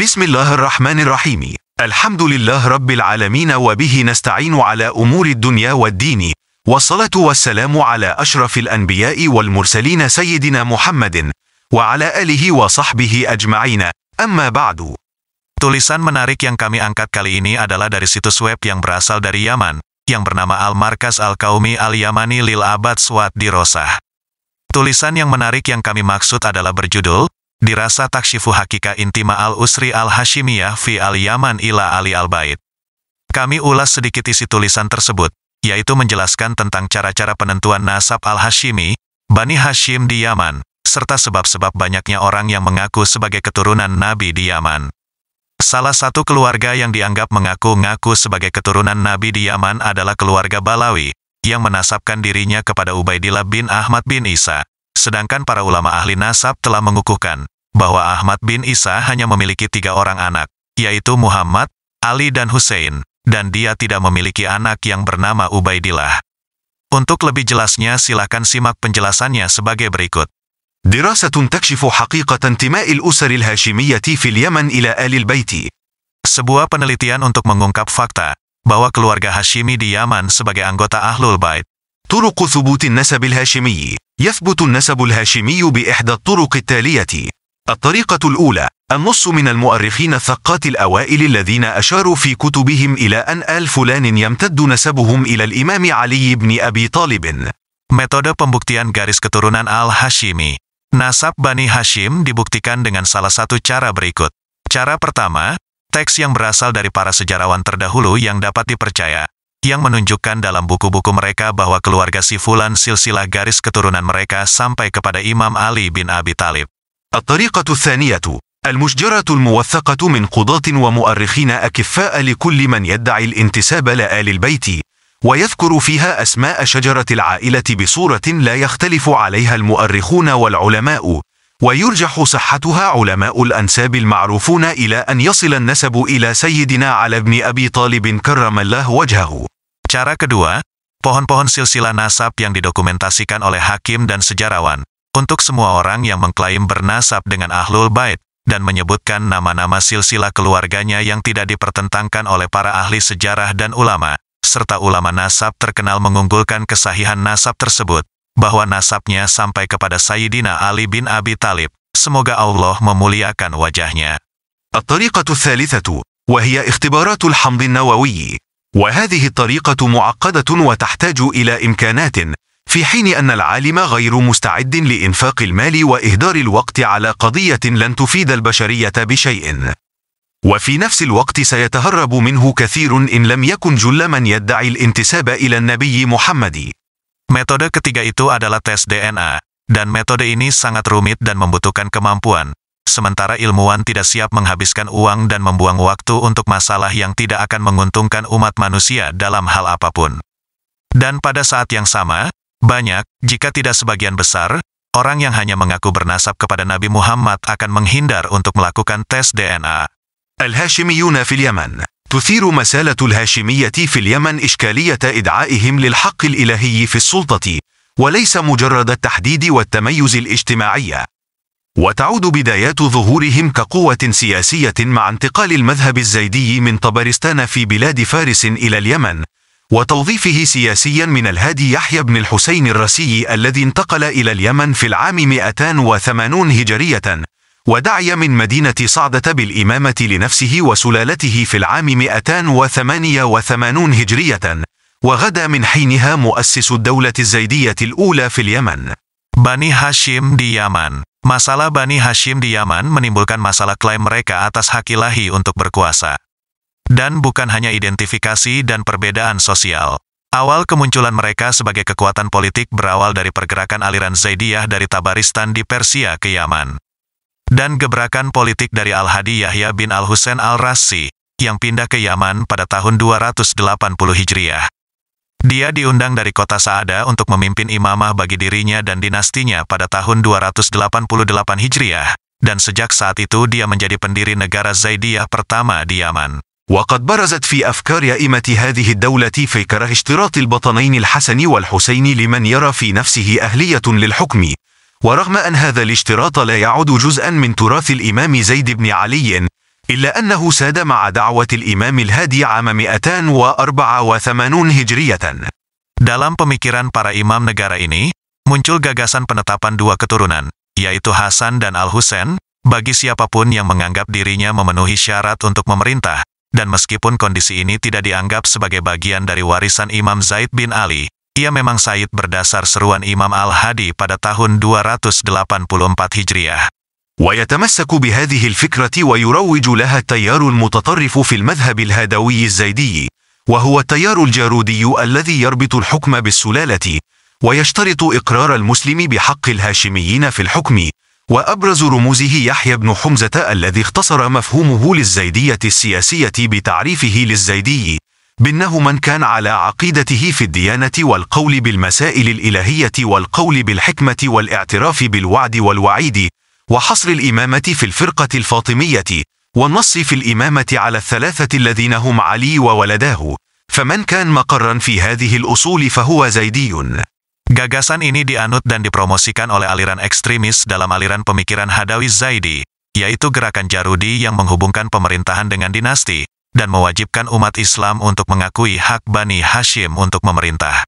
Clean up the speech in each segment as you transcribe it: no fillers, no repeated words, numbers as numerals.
بسم الله الرحمن الرحيم. الحمد لله رب العالمين وبه نستعين على أمور الدنيا والدين، والصلاة والسلام على أشرف الأنبياء والمرسلين سيدنا محمد وعلى آله وصحبه أجمعين. أما بعد. Tulisan menarik yang kami angkat kali ini adalah dari situs web yang berasal dari Yaman, yang bernama Al-Markaz Al-Qaumi Al-Yamani Lil Abad Swat Dirosah. Tulisan yang menarik yang kami maksud adalah berjudul, Dirasa Takshifu Hakika Intima Al-Usri Al-Hashimiyah Fi Al-Yaman Ila Ali Al-Bait. Kami ulas sedikit isi tulisan tersebut, yaitu menjelaskan tentang cara-cara penentuan nasab Al-Hashimi, Bani Hashim di Yaman, serta sebab-sebab banyaknya orang yang mengaku sebagai keturunan Nabi di Yaman. Salah satu keluarga yang dianggap mengaku-ngaku sebagai keturunan Nabi di Yaman adalah keluarga Balawi, yang menasabkan dirinya kepada Ubaidillah bin Ahmad bin Isa. Sedangkan para ulama ahli nasab telah mengukuhkan bahwa Ahmad bin Isa hanya memiliki 3 orang anak, yaitu Muhammad, Ali dan Hussein, dan dia tidak memiliki anak yang bernama Ubaidillah. Untuk lebih jelasnya silakan simak penjelasannya sebagai berikut. دراسة تكشف حقيقة انتماء الأسر الهاشمية في اليمن إلى آل البيت. Sebuah penelitian untuk mengungkap fakta bahwa keluarga Hashimi di Yaman sebagai anggota Ahlul Bait. طرق ثبوت النسب الهاشمي. يثبت النسب الهاشمي بإحدى الطرق التالية. الطريقة الأولى: النص من المؤرخين الثقات الأوائل الذين أشاروا في كتبهم إلى أن آل فلان يمتد نسبهم إلى الإمام علي بن أبي طالب. Metode pembuktian garis keturunan Al-Hashimi. Nasab Bani Hashim dibuktikan dengan salah satu cara berikut. Cara pertama, teks yang berasal dari para sejarawan terdahulu yang dapat dipercaya, yang menunjukkan dalam buku-buku mereka bahwa keluarga si Fulan silsilah garis keturunan mereka sampai kepada Imam Ali bin Abi Thalib. الطريقة الثانية: المشجرة الموثقة من قضاة ومؤرخين أكفاء لكل من يدعي الانتساب لآل البيت، ويذكر فيها أسماء شجرة العائلة بصورة لا يختلف عليها المؤرخون والعلماء، ويرجح صحتها علماء الأنساب المعروفون إلى أن يصل النسب إلى سيدنا علي بن أبي طالب كرم الله وجهه. Cara kedua, pohon-pohon silsilah nasab yang didokumentasikan oleh hakim dan sejarawan, untuk semua orang yang mengklaim bernasab dengan Ahlul Bait, dan menyebutkan nama-nama silsilah keluarganya yang tidak dipertentangkan oleh para ahli sejarah dan ulama, serta ulama nasab terkenal mengunggulkan kesahihan nasab tersebut, bahwa nasabnya sampai kepada Sayyidina Ali bin Abi Thalib, semoga Allah memuliakan wajahnya. الطريقة الثالثة وهي اختبارات الحمض النووي، وهذه الطريقة معقدة وتحتاج إلى إمكانات، في حين أن العالم غير مستعد لإنفاق المال وإهدار الوقت على قضية لن تفيد البشرية بشيء، وفي نفس الوقت سيتهرب منه كثير إن لم يكن جل من يدعي الانتساب إلى النبي محمد. Metode ketiga itu adalah tes DNA, dan metode ini sangat rumit dan membutuhkan kemampuan, sementara ilmuwan tidak siap menghabiskan uang dan membuang waktu untuk masalah yang tidak akan menguntungkan umat manusia dalam hal apapun. Dan pada saat yang sama, banyak, jika tidak sebagian besar, orang yang hanya mengaku bernasab kepada Nabi Muhammad akan menghindar untuk melakukan tes DNA. الهاشميون في اليمن. تثير مسالة الهاشمية في اليمن إشكالية إدعائهم للحق الإلهي في السلطة، وليس مجرد التحديد والتميز الاجتماعي. وتعود بدايات ظهورهم كقوة سياسية مع انتقال المذهب الزيدي من طبرستان في بلاد فارس إلى اليمن، وتوظيفه سياسيا من الهادي يحيى بن الحسين الرسي الذي انتقل إلى اليمن في العام 280 هجرية، ودعي من مدينة صعدة بالإمامة لنفسه وسلالته في العام 288 هجرية، وغدا من حينها مؤسس الدولة الزيدية الأولى في اليمن. Bani Hashim di Yaman. Masalah Bani Hashim di Yaman menimbulkan masalah klaim mereka atas hak ilahi untuk berkuasa. Dan bukan hanya identifikasi dan perbedaan sosial. Awal kemunculan mereka sebagai kekuatan politik berawal dari pergerakan aliran Zaidiyah dari Tabaristan di Persia ke Yaman. Dan gebrakan politik dari Al-Hadi Yahya bin Al-Husain Al-Rassi, yang pindah ke Yaman pada tahun 280 Hijriah. Dia diundang dari kota Sa'ada untuk memimpin imamah bagi dirinya dan dinastinya pada tahun 288 Hijriah, dan sejak saat itu dia menjadi pendiri negara Zaidiyah pertama di Yaman. وقد برزت في أفكار أئمة هذه الدولة فكرة اشتراط البطنين الحسن والحسين لمن يرى في نفسه أهلية للحكم، ورغم أن هذا الاشتراط لا يعد جزءا من تراث الإمام زيد بن علي، إلا أنه ساد مع دعوة الإمام الهادي عام 284 هجرية. Dalam pemikiran para imam negara ini, muncul gagasan penetapan dua keturunan, yaitu Hasan dan Al-Husain, bagi siapapun yang menganggap dirinya memenuhi syarat untuk memerintah, dan meskipun kondisi ini tidak dianggap sebagai bagian dari warisan Imam Zaid bin Ali, ia memang sahih berdasar seruan Imam Al-Hadi pada tahun 284 Hijriah. ويتمسك بهذه الفكرة ويروج لها التيار المتطرف في المذهب الهدوي الزيدي، وهو التيار الجارودي الذي يربط الحكم بالسلالة، ويشترط إقرار المسلم بحق الهاشميين في الحكم، وأبرز رموزه يحيى بن حمزة الذي اختصر مفهومه للزيدية السياسية بتعريفه للزيدي بأنه من كان على عقيدته في الديانة والقول بالمسائل الإلهية والقول بالحكمة والاعتراف بالوعد والوعيد، وحصر الإمامة في الفرقة الفاطمية، والنص في الإمامة على الثلاثة الذين هم علي وولداه، فمن كان مقرا في هذه الأصول فهو زيدي. Gagasan ini dianut dan dipromosikan oleh aliran ekstremis dalam aliran pemikiran Hadawi Zaidi, yaitu gerakan Jarudi yang menghubungkan pemerintahan dengan dinasti, dan mewajibkan umat Islam untuk mengakui hak Bani Hashim untuk memerintah.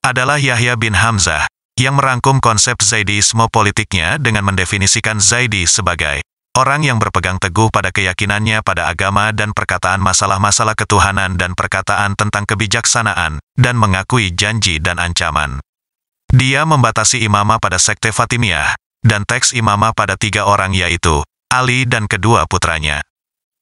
Adalah Yahya bin Hamzah, yang merangkum konsep Zaidisme politiknya dengan mendefinisikan Zaidi sebagai orang yang berpegang teguh pada keyakinannya pada agama dan perkataan masalah-masalah ketuhanan dan perkataan tentang kebijaksanaan, dan mengakui janji dan ancaman. Dia membatasi imamah pada sekte Fatimiyah, dan teks imamah pada 3 orang yaitu Ali dan kedua putranya.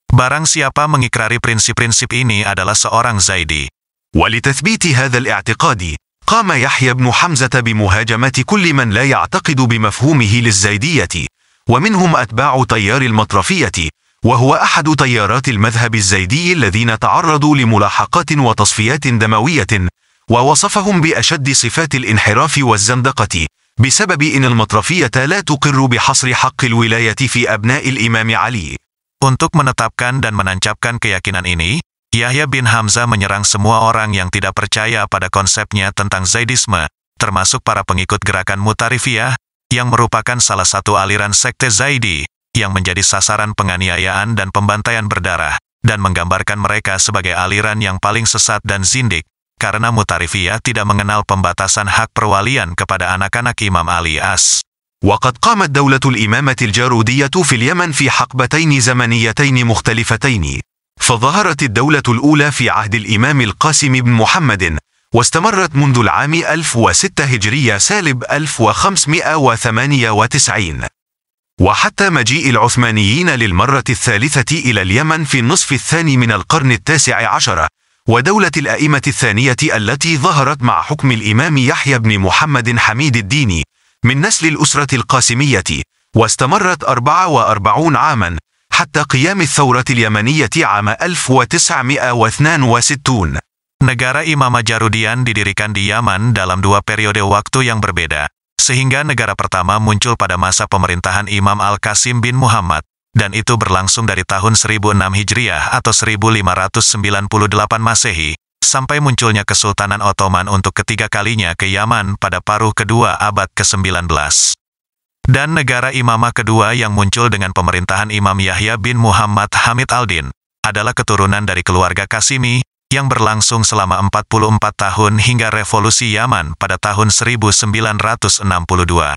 Barang siapa mengikrari prinsip-prinsip ini adalah seorang Zaidi. ولتثبيت هذا الاعتقاد قام يحيى بن حمزة بمهاجمة كل من لا يعتقد بمفهومه للزيدية، ومنهم أتباع تيار المطرفية، وهو أحد تيارات المذهب الزيدي الذين تعرضوا لملاحقات وتصفيات دموية، ووصفهم بأشد صفات الانحراف والزندقة، بسبب أن المطرفية لا تقر بحصر حق الولاية في أبناء الإمام علي. Untuk menetapkan dan menancapkan keyakinan ini, Yahya bin Hamzah menyerang semua orang yang tidak percaya pada konsepnya tentang Zaidisme, termasuk para pengikut gerakan Mutarifiyah, yang merupakan salah satu aliran sekte Zaidi, yang menjadi sasaran penganiayaan dan pembantaian berdarah, dan menggambarkan mereka sebagai aliran yang paling sesat dan zindik, karena Mutarifiyah tidak mengenal pembatasan hak perwalian kepada anak-anak Imam Ali as. وقد قامت دولة الإمامة الجارودية في اليمن في حقبتين زمنيتين مختلفتين، فظهرت الدولة الأولى في عهد الإمام القاسم بن محمد، واستمرت منذ العام 1006 هجرية سالب 1598، وحتى مجيء العثمانيين للمرة الثالثة إلى اليمن في النصف الثاني من القرن التاسع عشر، ودولة الأئمة الثانية التي ظهرت مع حكم الإمام يحيى بن محمد حميد الدين من نسل الأسرة القاسمية، واستمرت 44 عاما حتى قيام الثورة اليمنية عام 1962. Negara Imamah Jarudian didirikan di Yaman dalam 2 periode waktu yang berbeda, sehingga negara pertama muncul pada masa pemerintahan Imam Al-Qasim bin Muhammad, dan itu berlangsung dari tahun 1006 Hijriah atau 1598 Masehi, sampai munculnya Kesultanan Ottoman untuk ketiga kalinya ke Yaman pada paruh kedua abad ke-19. Dan negara Imamah kedua yang muncul dengan pemerintahan Imam Yahya bin Muhammad Hamid al-Din, adalah keturunan dari keluarga Qasimi, yang berlangsung selama 44 tahun hingga revolusi Yaman pada tahun 1962.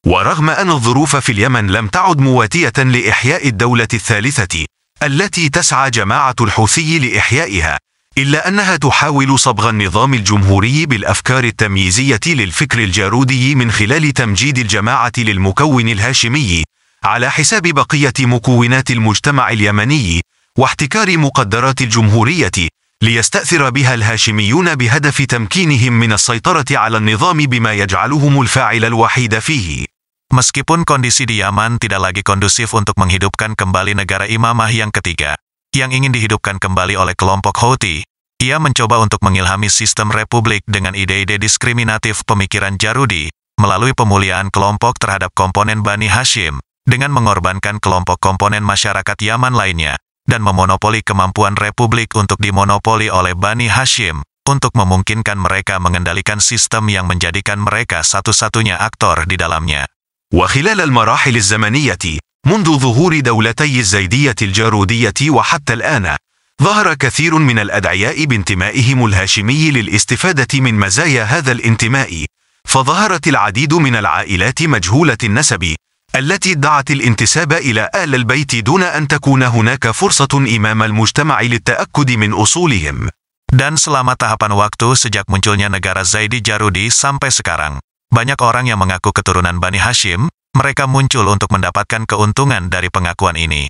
ورغم أن الظروف في اليمن لم تعد مواتية لإحياء الدولة الثالثة التي تسعى جماعة الحوثي لإحيائها، إلا أنها تحاول صبغ النظام الجمهوري بالأفكار التمييزية للفكر الجارودي من خلال تمجيد الجماعة للمكون الهاشمي على حساب بقية مكونات المجتمع اليمني، واحتكار مقدرات الجمهورية ليستأثر بها الهاشميون بهدف تمكينهم من السيطرة على النظام بما يجعلهم الفاعل الوحيد فيه. Meskipun kondisi di Yaman tidak lagi kondusif untuk menghidupkan kembali negara Imamah yang ketiga, yang ingin dihidupkan kembali oleh kelompok Houthi, ia mencoba untuk mengilhami sistem republik dengan ide-ide diskriminatif pemikiran Jarudi, melalui pemuliaan kelompok terhadap komponen Bani Hashim, dengan mengorbankan kelompok komponen masyarakat Yaman lainnya, dan memonopoli kemampuan republik untuk dimonopoli oleh Bani Hashim, untuk memungkinkan mereka mengendalikan sistem yang menjadikan mereka satu-satunya aktor di dalamnya. وخلال المراحل الزمنية منذ ظهور دولتي الزيدية الجارودية وحتى الآن، ظهر كثير من الأدعياء بانتمائهم الهاشمي للاستفادة من مزايا هذا الانتماء، فظهرت العديد من العائلات مجهولة النسب التي ادعت الانتساب إلى آل البيت دون أن تكون هناك فرصة أمام المجتمع للتأكد من أصولهم. Dan selama tahapan waktu sejak munculnya negara Zaidi Jarudi sampai sekarang, banyak orang yang mengaku keturunan Bani Hashim, mereka muncul untuk mendapatkan keuntungan dari pengakuan ini.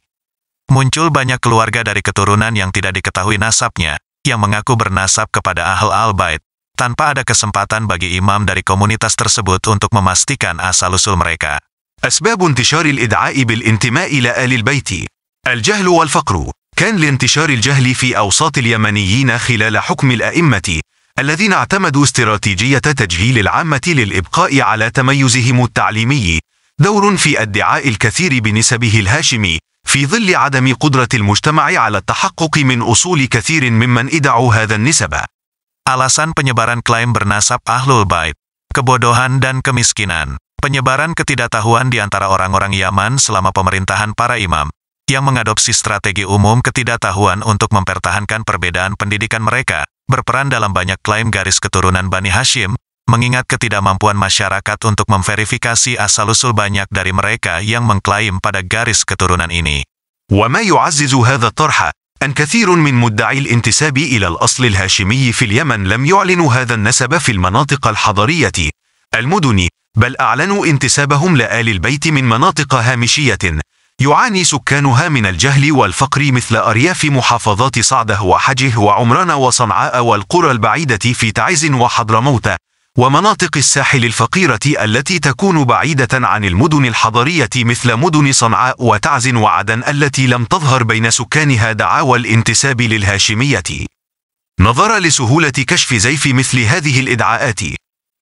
Muncul banyak keluarga dari keturunan yang tidak diketahui nasabnya, yang mengaku bernasab kepada Ahl al-Bait, tanpa ada kesempatan bagi imam dari komunitas tersebut untuk memastikan asal-usul mereka. أسباب انتشار الإدعاء بالانتماء إلى آل البيت: الجهل والفقر. كان لانتشار الجهل في أوساط اليمنيين خلال حكم الأئمة الذين اعتمدوا استراتيجية تجهيل العامة للإبقاء على تميزهم التعليمي دور في ادعاء الكثير بنسبه الهاشمي في ظل عدم قدرة المجتمع على التحقق من أصول كثير ممن ادعوا هذا النسب. Alasan penyebaran klaim bernasab Ahlul Bait: kebodohan dan kemiskinan. Penyebaran ketidaktahuan di antara orang-orang Yaman selama pemerintahan para imam, yang mengadopsi strategi umum ketidaktahuan untuk mempertahankan perbedaan pendidikan mereka, berperan dalam banyak klaim garis keturunan Bani Hashim, mengingat ketidakmampuan masyarakat untuk memverifikasi asal-usul banyak dari mereka yang mengklaim pada garis keturunan ini. وما يعزز هذا الطرح أن كثير من مدعي الانتساب إلى الأصل الهاشمي في اليمن لم يعلنوا هذا النسب في المناطق الحضرية المدن، بل أعلنوا انتسابهم لآل البيت من مناطق هامشية يعاني سكانها من الجهل والفقر مثل أرياف محافظات صعده وحجه وعمران وصنعاء والقرى البعيدة في تعز وحضرموت ومناطق الساحل الفقيرة التي تكون بعيدة عن المدن الحضرية مثل مدن صنعاء وتعز وعدن التي لم تظهر بين سكانها دعاوى الانتساب للهاشمية. نظرا لسهولة كشف زيف مثل هذه الإدعاءات.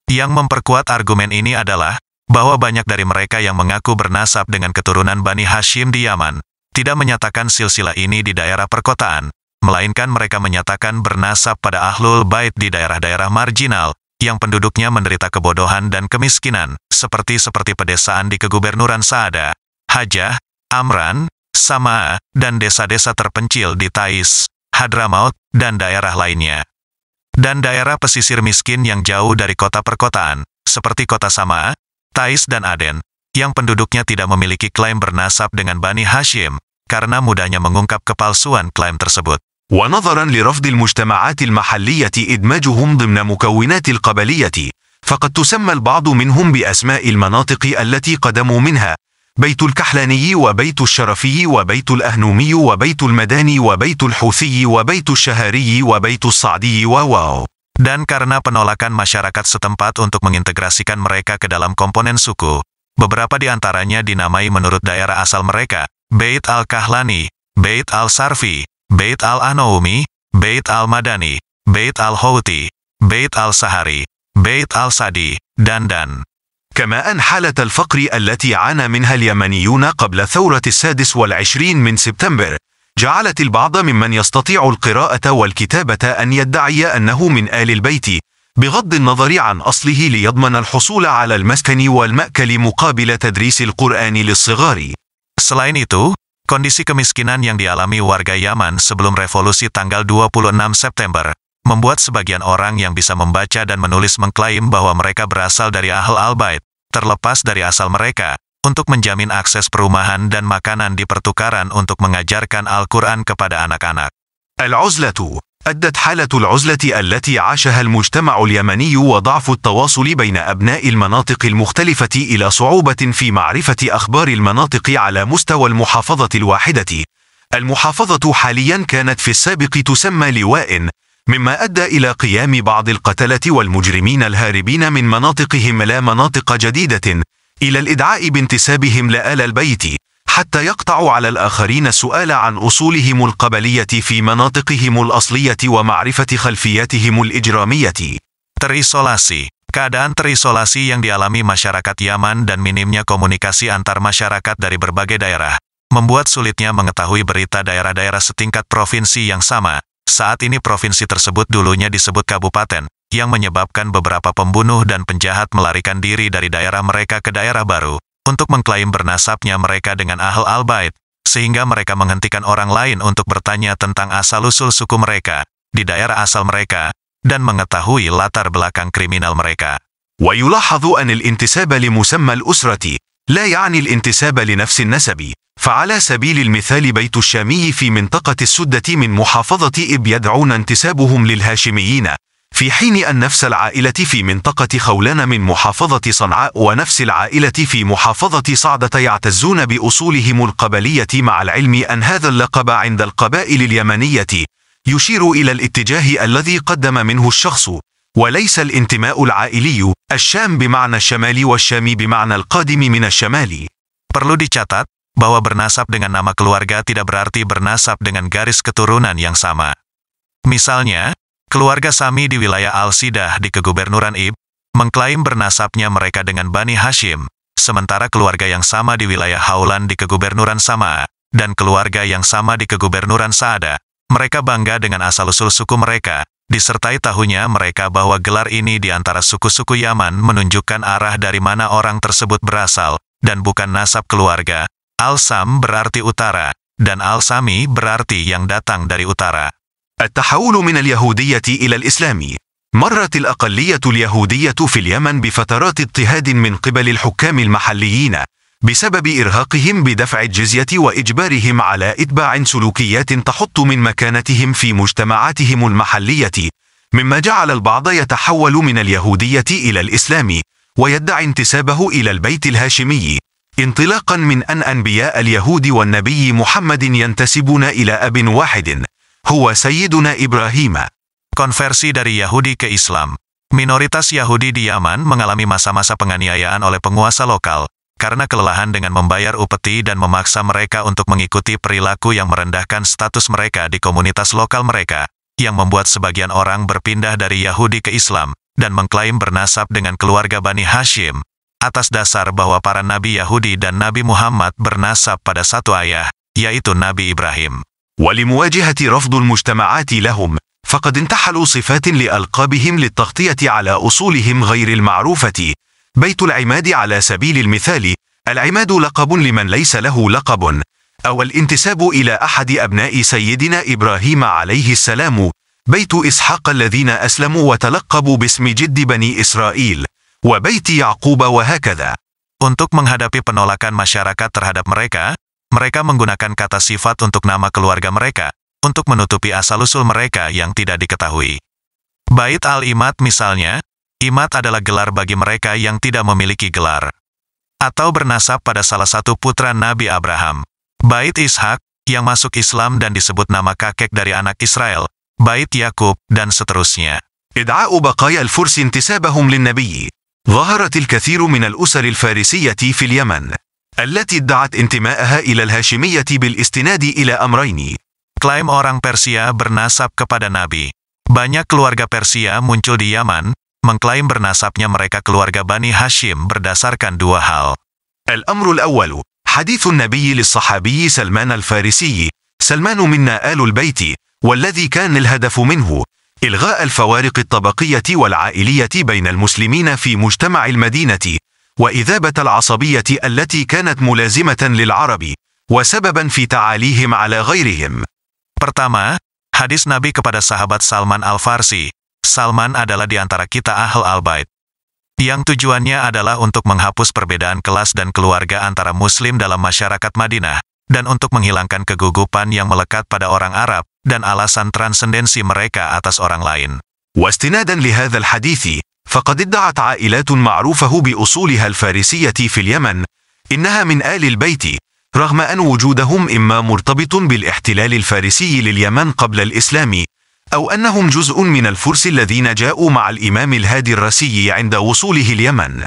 Yang memperkuat argumen ini adalah bahwa banyak dari mereka yang mengaku bernasab dengan keturunan Bani Hashim di Yaman tidak menyatakan silsilah ini di daerah perkotaan, melainkan mereka menyatakan bernasab pada Ahlul Bait di daerah-daerah marginal yang penduduknya menderita kebodohan dan kemiskinan, seperti pedesaan di kegubernuran Saada, Hajah, Amran, Samaa, dan desa-desa terpencil di Taiz, Hadramaut, dan daerah lainnya. Dan daerah pesisir miskin yang jauh dari kota perkotaan, seperti kota Samaa, Taiz dan Aden, yang penduduknya tidak memiliki klaim bernasab dengan Bani Hashim, karena mudahnya mengungkap kepalsuan klaim tersebut. ونظرا لرفض المجتمعات المحلية إدماجهم ضمن مكونات القبلية، فقد تسمى البعض منهم بأسماء المناطق التي قدموا منها: بيت الكحلاني وبيت الشرفي وبيت الأهنومي وبيت المداني وبيت الحوثي وبيت الشهاري وبيت الصعدي وواو. Dan karena penolakan masyarakat setempat untuk mengintegrasikan mereka ke dalam komponen suku, beberapa di antaranya dinamai menurut daerah asal mereka: Beit al-Kahlani, Beit al-Sarfi, Beit al-Ahnoumi, Beit al-Madani, Beit al-Houthi, Beit al-Sahari, Beit al-Sadi, dan. كما أن حالة الفقر التي عانى منها اليمنيون قبل ثورة 26 من سبتمبر جعلت البعض ممن يستطيع القراءة والكتابة أن يدعي أنه من آل البيت بغض النظر عن أصله ليضمن الحصول على المسكن والمأكل مقابل تدريس القرآن للصغار. Selain itu, kondisi kemiskinan yang dialami warga Yaman sebelum revolusi tanggal 26 September membuat sebagian orang yang bisa membaca dan menulis mengklaim bahwa mereka berasal dari Ahl al-Bait, terlepas dari asal mereka, untuk menjamin akses perumahan dan makanan di pertukaran untuk mengajarkan Al-Quran kepada anak-anak. العزلة. أدت حالة العزلة التي عاشها المجتمع اليمني وضعف التواصل بين أبناء المناطق المختلفة إلى صعوبة في معرفة أخبار المناطق على مستوى المحافظة الواحدة. المحافظة حاليا كانت في السابق تسمى لواء، مما أدى إلى قيام بعض القتلة والمجرمين الهاربين من مناطقهم إلى مناطق جديدة إلى الإدعاء بانتسابهم لآل البيت، حتى يقطعوا على الآخرين السؤال عن أصولهم القبلية في مناطقهم الأصلية ومعرفة خلفياتهم الإجرامية. Terisolasi. Keadaan terisolasi yang dialami masyarakat Yaman dan minimnya komunikasi antar masyarakat dari berbagai daerah membuat sulitnya mengetahui berita daerah-daerah setingkat provinsi yang sama. Saat ini provinsi tersebut dulunya disebut kabupaten, yang menyebabkan beberapa pembunuh dan penjahat melarikan diri dari daerah mereka ke daerah baru untuk mengklaim bernasabnya mereka dengan Ahl al-Bait, sehingga mereka menghentikan orang lain untuk bertanya tentang asal-usul suku mereka, di daerah asal mereka, dan mengetahui latar belakang kriminal mereka. ويلاحظ أن الانتساب لمسمى الأسرة لا يعني الانتساب لنفس النسب، فعلى سبيل المثال بيت الشامي في منطقة السدة من محافظة إب يدعون انتسابهم للهاشميين، في حين أن نفس العائلة في منطقة خولان من محافظة صنعاء ونفس العائلة في محافظة صعدة يعتزون بأصولهم القبلية، مع العلم أن هذا اللقب عند القبائل اليمنية يشير إلى الاتجاه الذي قدم منه الشخص، وليس الانتماء العائلي. الشام بمعنى الشمال والشام بمعنى القادم من الشمال. Perlu dicatat bahwa bernasab dengan nama keluarga tidak berarti bernasab dengan garis keturunan yang sama. Misalnya, keluarga Sami di wilayah Al-Sidah di Kegubernuran Ib mengklaim bernasabnya mereka dengan Bani Hashim, sementara keluarga yang sama di wilayah Haulan di Kegubernuran Samaa dan keluarga yang sama di Kegubernuran Saada, mereka bangga dengan asal-usul suku mereka, disertai tahunya mereka bahwa gelar ini di antara suku-suku Yaman menunjukkan arah dari mana orang tersebut berasal, dan bukan nasab keluarga. Al-Sam berarti utara, dan Al-Sami berarti yang datang dari utara. التحول من اليهودية إلى الإسلام. مرت الأقلية اليهودية في اليمن بفترات اضطهاد من قبل الحكام المحليين بسبب إرهاقهم بدفع الجزية وإجبارهم على إتباع سلوكيات تحط من مكانتهم في مجتمعاتهم المحلية، مما جعل البعض يتحول من اليهودية إلى الإسلام ويدعي انتسابه إلى البيت الهاشمي، انطلاقا من أن أنبياء اليهود والنبي محمد ينتسبون إلى أب واحد هو سيدنا إبراهيم. Konversi dari Yahudi ke Islam. Minoritas Yahudi di Yaman mengalami masa-masa penganiayaan oleh penguasa lokal, karena kelelahan dengan membayar upeti dan memaksa mereka untuk mengikuti perilaku yang merendahkan status mereka di komunitas lokal mereka, yang membuat sebagian orang berpindah dari Yahudi ke Islam, dan mengklaim bernasab dengan keluarga Bani Hashim, atas dasar bahwa para nabi Yahudi dan Nabi Muhammad bernasab pada satu ayah, yaitu Nabi Ibrahim. ولمواجهة رفض المجتمعات لهم، فقد انتحلوا صفات لألقابهم للتغطية على أصولهم غير المعروفة. بيت العماد على سبيل المثال، العماد لقب لمن ليس له لقب، أو الانتساب إلى أحد أبناء سيدنا إبراهيم عليه السلام. بيت إسحاق الذين أسلموا وتلقبوا باسم جد بني إسرائيل، وبيت يعقوب وهكذا. Untuk menghadapi penolakan masyarakat terhadap mereka, mereka menggunakan kata sifat untuk nama keluarga mereka, untuk menutupi asal-usul mereka yang tidak diketahui. Bait al-Imad misalnya, Imad adalah gelar bagi mereka yang tidak memiliki gelar, atau bernasab pada salah satu putra Nabi Abraham. Bait Ishak, yang masuk Islam dan disebut nama kakek dari anak Israel, Bait Yakub, dan seterusnya. إدعاء بقايا الفرس انتسابهم للنبي. ظهرت الكثير من الأسر الفارسية في اليمن التي ادعت انتماءها إلى الهاشمية بالاستناد إلى أمرين. Klaim orang Persia bernasab kepada Nabi. Banyak keluarga Persia muncul di Yaman, mengklaim bernasabnya mereka keluarga Bani Hashim berdasarkan dua hal. الأمر الأول حديث النبي للصحابي سلمان الفارسي: سلمان منا آل البيت، والذي كان الهدف منه إلغاء الفوارق الطبقية والعائلية بين المسلمين في مجتمع المدينة، وإذابة العصبية التي كانت ملازمة للعرب وسببا في تعاليهم على غيرهم. Pertama, hadis Nabi kepada sahabat Salman Al-Farsi. Salman adalah di antara kita Ahl al-Bait, yang tujuannya adalah untuk menghapus perbedaan kelas dan keluarga antara Muslim dalam masyarakat Madinah, dan untuk menghilangkan kegugupan yang melekat pada orang Arab, dan alasan transendensi mereka atas orang lain. واستنادا لهذا الحديث، فقد ادعت عائلات معروفة بأصولها الفارسية في اليمن إنها من آل البيت، رغم أن وجودهم إما مرتبط بالاحتلال الفارسي لليمن قبل الإسلام، أو أنهم جزء من الفرس الذين جاءوا مع الإمام الهادي الرسي عند وصوله اليمن.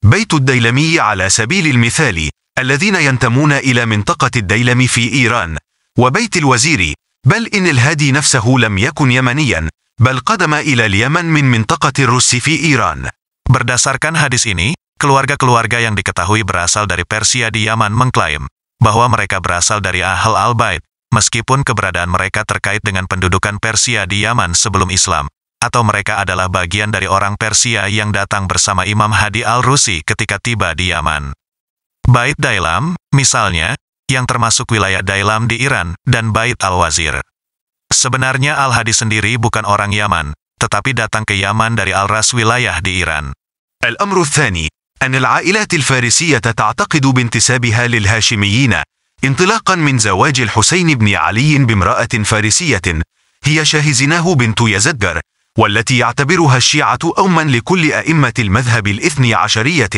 بيت الديلمي على سبيل المثال، الذين ينتمون إلى منطقة الديلم في إيران، وبيت الوزير، بل إن الهادي نفسه لم يكن يمنيا، بل قدم إلى اليمن من منطقة الرس في إيران. Berdasarkan hadis ini, keluarga-keluarga yang diketahui berasal dari Persia di Yaman mengklaim bahwa mereka berasal dari Ahl al-Bait, meskipun keberadaan mereka terkait dengan pendudukan Persia di Yaman sebelum Islam, atau mereka adalah bagian dari orang Persia yang datang bersama Imam Hadi al-Rusi ketika tiba di Yaman. Bait Dailam, misalnya, yang termasuk wilayah Dailam di Iran, dan Bait Al-Wazir. Sebenarnya Al-Hadi sendiri bukan orang Yaman, tetapi datang ke Yaman dari Al-Ras wilayah di Iran. الأمر الثاني أن العائلات الفارسية تعتقد بانتسابها للهاشميين انطلاقا من زواج الحسين بن علي بامرأة فارسية هي شاهزناه بنت يزدجر، والتي يعتبرها الشيعة أما لكل أئمة المذهب الاثني عشرية،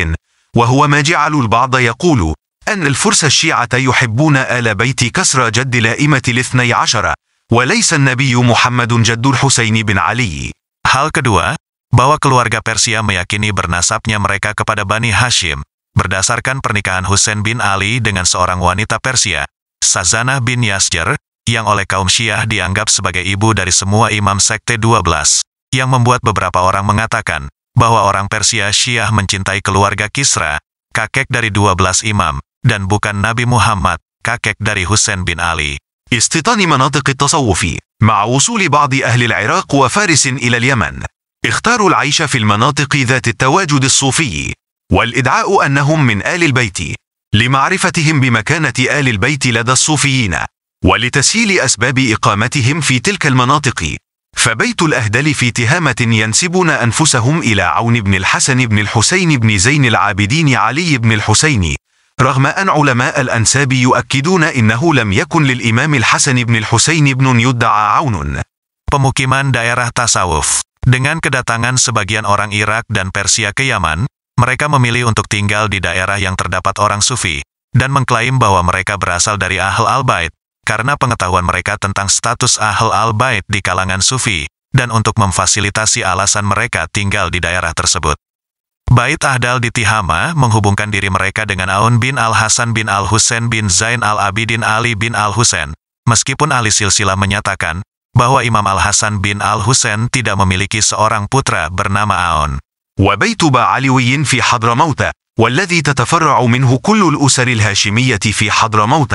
وهو ما جعل البعض يقول أن الفرس الشيعة يحبون آل بيت كسرى جد الأئمة الاثني عشر، وليس النبي محمد جد الحسين بن علي. Hal kedua, bahwa keluarga Persia meyakini bernasabnya mereka kepada Bani Hashim, berdasarkan pernikahan Husain bin Ali dengan seorang wanita Persia, Sazanah bin Yasjar, yang oleh kaum Syiah dianggap sebagai ibu dari semua imam sekte 12, yang membuat beberapa orang mengatakan bahwa orang Persia Syiah mencintai keluarga Kisra, kakek dari 12 imam, dan bukan Nabi Muhammad, kakek dari Husain bin Ali. استيطان مناطق التصوف مع وصول بعض أهل العراق وفارس إلى اليمن، اختاروا العيش في المناطق ذات التواجد الصوفي، والإدعاء أنهم من آل البيت، لمعرفتهم بمكانة آل البيت لدى الصوفيين، ولتسهيل أسباب إقامتهم في تلك المناطق. فبيت الأهدل في تهامة ينسبون أنفسهم إلى عون بن الحسن بن الحسين بن زين العابدين علي بن الحسين، رغم أن علماء الأنساب يؤكدون إنه لم يكن للإمام الحسن بن الحسين بن يدعى عون. Pemukiman daerah tasawuf. Dengan kedatangan sebagian orang Irak dan Persia ke Yaman, mereka memilih untuk tinggal di daerah yang terdapat orang Sufi, dan mengklaim bahwa mereka berasal dari Ahl al-Bait, karena pengetahuan mereka tentang status Ahl al-Bait di kalangan Sufi, dan untuk memfasilitasi alasan mereka tinggal di daerah tersebut. Bait Ahdal di Tihama menghubungkan diri mereka dengan Aun bin Al-Hasan bin Al-Husain bin Zain Al-Abidin Ali bin Al-Husain, meskipun ahli silsilah menyatakan bahwa Imam Al-Hasan bin Al-Husain tidak memiliki seorang putra bernama Aun. وبيت بعلوي في حضرموت، والذي تتفرع منه كل الأسر الهاشمية في حضرموت،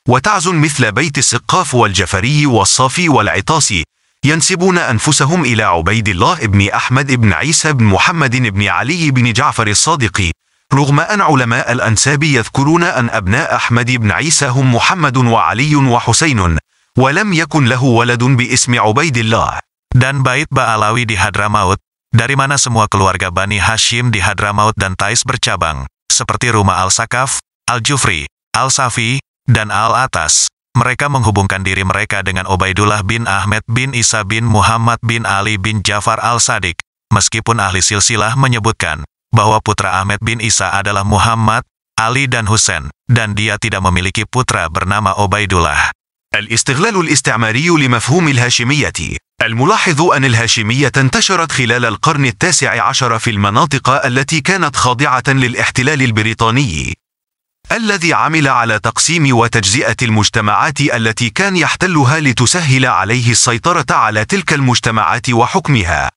وتعز مثل بيت السقاف والجفري والصافي والعطاسي، ينسبون أنفسهم إلى عبيد الله بن أحمد بن عيسى بن محمد بن علي بن جعفر الصادق، رغم أن علماء الأنساب يذكرون أن أبناء أحمد بن عيسى هم محمد وعلي وحسين، ولم يكن له ولد باسم عبيد الله. Dan Bait Ba'alawi di Hadramaut, dari mana semua keluarga Bani Hashim di Hadramaut dan Tais bercabang, seperti rumah Al-Sakaf, Al-Jufri, Al-Safi, dan Al-Atas. Mereka menghubungkan diri mereka dengan Ubaidullah bin Ahmed bin Isa bin Muhammad bin Ali bin Jafar al-Sadiq, meskipun ahli silsilah menyebutkan bahwa putra Ahmed bin Isa adalah Muhammad, Ali dan Husain, dan dia tidak memiliki putra bernama Ubaidullah. الاستغلال الاستعماري لمفهوم الهاشمية. الملاحظ أن الهاشمية انتشرت خلال القرن التاسع عشر في المناطق التي كانت خاضعة للاحتلال البريطاني، الذي عمل على تقسيم وتجزئة المجتمعات التي كان يحتلها لتسهل عليه السيطرة على تلك المجتمعات وحكمها.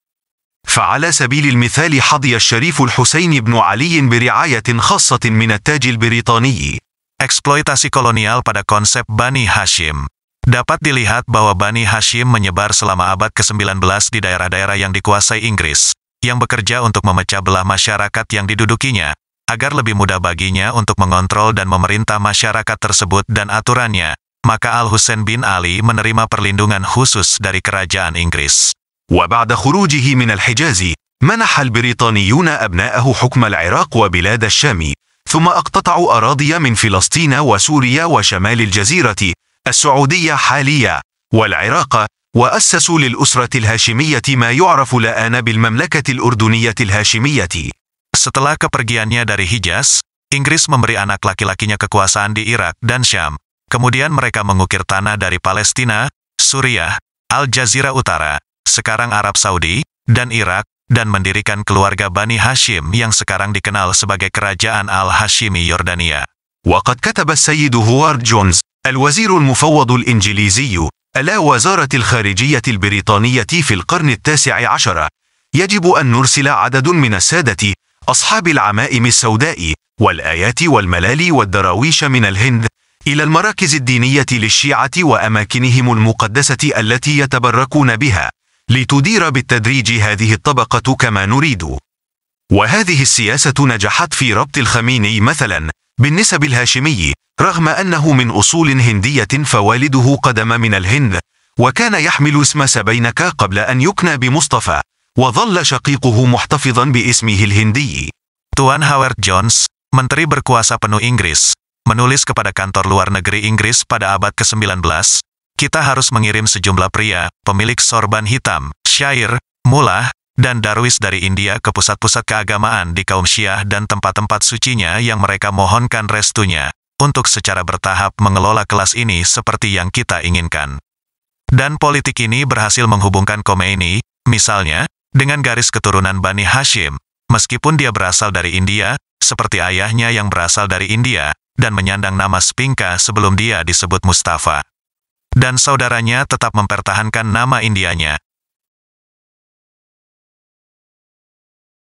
فعلى سبيل المثال حظي الشريف الحسين بن علي برعاية خاصة من التاج البريطاني. Eksploitasi kolonial pada konsep Bani Hashim. Dapat dilihat bahwa Bani Hashim menyebar selama abad ke-19 di daerah-daerah yang dikuasai Inggris, yang bekerja untuk memecah belah masyarakat yang didudukinya, agar lebih mudah baginya untuk mengontrol dan memerintah masyarakat tersebut dan aturannya, maka Al-Husain bin Ali menerima perlindungan khusus dari kerajaan Inggris. وبعد خروجه من الحجاز، منح البريطانيون أبناءه حكم العراق وبلاد الشام، ثم اقتطعوا أراضي من فلسطين وسوريا وشمال الجزيرة السعودية حاليا والعراق، وأسسوا للأسرة الهاشمية ما يعرف الآن بالمملكة الأردنية الهاشمية. Setelah kepergiannya dari Hijaz, Inggris memberi anak laki-lakinya kekuasaan di Irak dan Syam. Kemudian mereka mengukir tanah dari Palestina, Suriah, Al-Jazirah Utara, sekarang Arab Saudi, dan Irak, dan mendirikan keluarga Bani Hashim yang sekarang dikenal sebagai Kerajaan Al-Hashimi Yordania. وقد كتب السيد هوارد جونز الوزير المفوض الإنجليزي على وزارة الخارجية البريطانية في القرن التاسع عشر: يجب أن نرسل عدد من السادة أصحاب العمائم السوداء والآيات والملال والدراويش من الهند إلى المراكز الدينية للشيعة وأماكنهم المقدسة التي يتبركون بها، لتدير بالتدريج هذه الطبقة كما نريد. وهذه السياسة نجحت في ربط الخميني مثلا بالنسب الهاشمي، رغم أنه من أصول هندية فوالده قدم من الهند، وكان يحمل اسم سبينك قبل أن يكنى بمصطفى، وظل شقيقه محتفظا باسمه الهندي. Tuan Howard Jones, menteri berkuasa penuh Inggris, menulis kepada kantor luar negeri Inggris pada abad ke-19, kita harus mengirim sejumlah pria, pemilik sorban hitam, syair, mullah, dan darwis dari India ke pusat-pusat keagamaan di kaum Syiah dan tempat-tempat sucinya yang mereka mohonkan restunya, untuk secara bertahap mengelola kelas ini seperti yang kita inginkan. Dan politik ini berhasil menghubungkan Khomeini, misalnya, dengan garis keturunan Bani Hashim, meskipun dia berasal dari India, seperti ayahnya yang berasal dari India, dan menyandang nama Spinka sebelum dia disebut Mustafa. Dan saudaranya tetap mempertahankan nama Indianya,